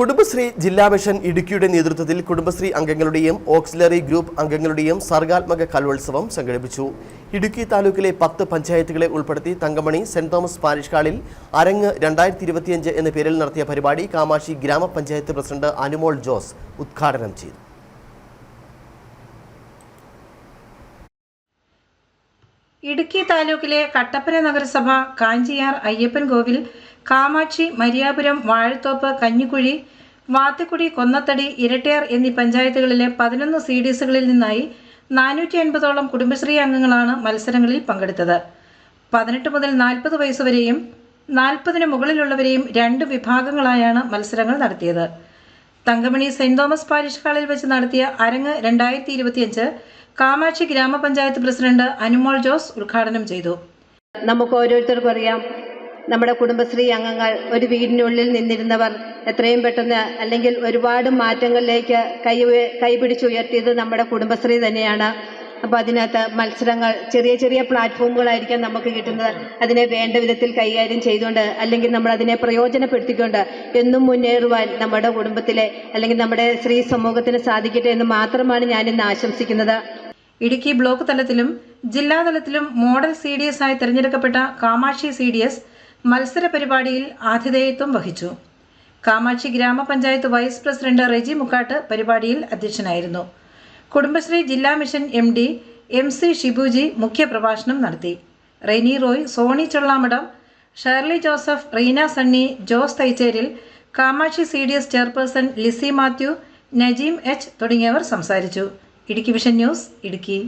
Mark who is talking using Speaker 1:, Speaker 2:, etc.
Speaker 1: കുടുംബശ്രീ ജില്ലാ മിഷൻ ഇടുക്കിയുടെ നേതൃത്വത്തിൽ കുടുംബശ്രീ അംഗങ്ങളുടെയും ഓക്സിലറി ഗ്രൂപ്പ് അംഗങ്ങളുടെയും സർഗാത്മക കലോത്സവം സംഘടിപ്പിച്ചു. ഇടുക്കി താലൂക്കിലെ 10 പഞ്ചായത്തുകളെ ഉൾപ്പെടുത്തി തങ്കമണി സെന്റ് തോമസ് പാരിഷ് ഹാളിൽ അരങ്ങ് 2025 എന്ന പേരിൽ നടത്തിയ പരിപാടി കാമാക്ഷി ഗ്രാമപഞ്ചായത്ത് പ്രസിഡന്റ് അനുമോൾ ജോസ് ഉദ്ഘാടനം ചെയ്തു.
Speaker 2: ഇടുക്കി താലൂക്കിലെ കട്ടപ്പന നഗരസഭ, കാഞ്ചിയാർ അയ്യപ്പൻ കോവിൽ, കാമാക്ഷി, മരിയാപുരം, വാഴത്തോപ്പ്, കഞ്ഞിക്കുഴി, വാത്തിക്കുടി, കൊന്നത്തടി, ഇരട്ടയാർ എന്നീ പഞ്ചായത്തുകളിലെ 11 CDSകളിൽ നിന്നായി 450ഓളം കുടുംബശ്രീ അംഗങ്ങളാണ് മത്സരങ്ങളിൽ പങ്കെടുത്തത്. 18 മുതൽ 40 വയസ്സുവരെയും 40ന് മുകളിലുള്ളവരെയും 2 വിഭാഗങ്ങളായാണ് മത്സരങ്ങൾ നടത്തിയത്. തങ്കമണി സെന്റ് തോമസ് പാരിഷ് ഹാളിൽ വെച്ച് നടത്തിയ അരങ്ങ് 2025 കാമാക്ഷി ഗ്രാമപഞ്ചായത്ത് പ്രസിഡന്റ് അനുമോൾ ജോസ് ഉദ്ഘാടനം ചെയ്തു.
Speaker 3: നമുക്ക് ഓരോരുത്തർക്കും അറിയാം, നമ്മുടെ കുടുംബശ്രീ അംഗങ്ങൾ ഒരു വീടിനുള്ളിൽ നിന്നിരുന്നവർ എത്രയും പെട്ടെന്ന് അല്ലെങ്കിൽ ഒരുപാട് മാറ്റങ്ങളിലേക്ക് കൈപിടിച്ചുയർത്തിയത് നമ്മുടെ കുടുംബശ്രീ തന്നെയാണ്. അപ്പോൾ അതിനകത്ത് മത്സരങ്ങൾ ചെറിയ ചെറിയ പ്ലാറ്റ്ഫോമുകളായിരിക്കാം നമുക്ക് കിട്ടുന്നത്. അതിനെ വേണ്ട വിധത്തിൽ കൈകാര്യം ചെയ്തുകൊണ്ട് അല്ലെങ്കിൽ നമ്മൾ അതിനെ പ്രയോജനപ്പെടുത്തിക്കൊണ്ട് എന്നും മുന്നേറുവാൻ നമ്മുടെ കുടുംബത്തിലെ അല്ലെങ്കിൽ നമ്മുടെ സ്ത്രീ സമൂഹത്തിന് സാധിക്കട്ടെ എന്ന് മാത്രമാണ് ഞാനിന്ന് ആശംസിക്കുന്നത്.
Speaker 2: ഇടുക്കി ബ്ലോക്ക് തലത്തിലും ജില്ലാതലത്തിലും മോഡൽ CDS ആയി തിരഞ്ഞെടുക്കപ്പെട്ട കാമാക്ഷി CDS മത്സര പരിപാടിയിൽ ആതിഥേയത്വം വഹിച്ചു. കാമാക്ഷി ഗ്രാമപഞ്ചായത്ത് വൈസ് പ്രസിഡന്റ് റെജി മുക്കാട്ട് പരിപാടിയിൽ അധ്യക്ഷനായിരുന്നു. കുടുംബശ്രീ ജില്ലാ മിഷൻ MD MC ഷിബുജി മുഖ്യപ്രഭാഷണം നടത്തി. Reni Roy, Sony Chollamadam, Shirley Joseph, Reena Sunny, Jose Thaicheril, Kamakshi CDS chairperson Lissy Mathew, Najeem H തുടങ്ങിയവർ സംസാരിച്ചു. Idukki Vision News, Idukki.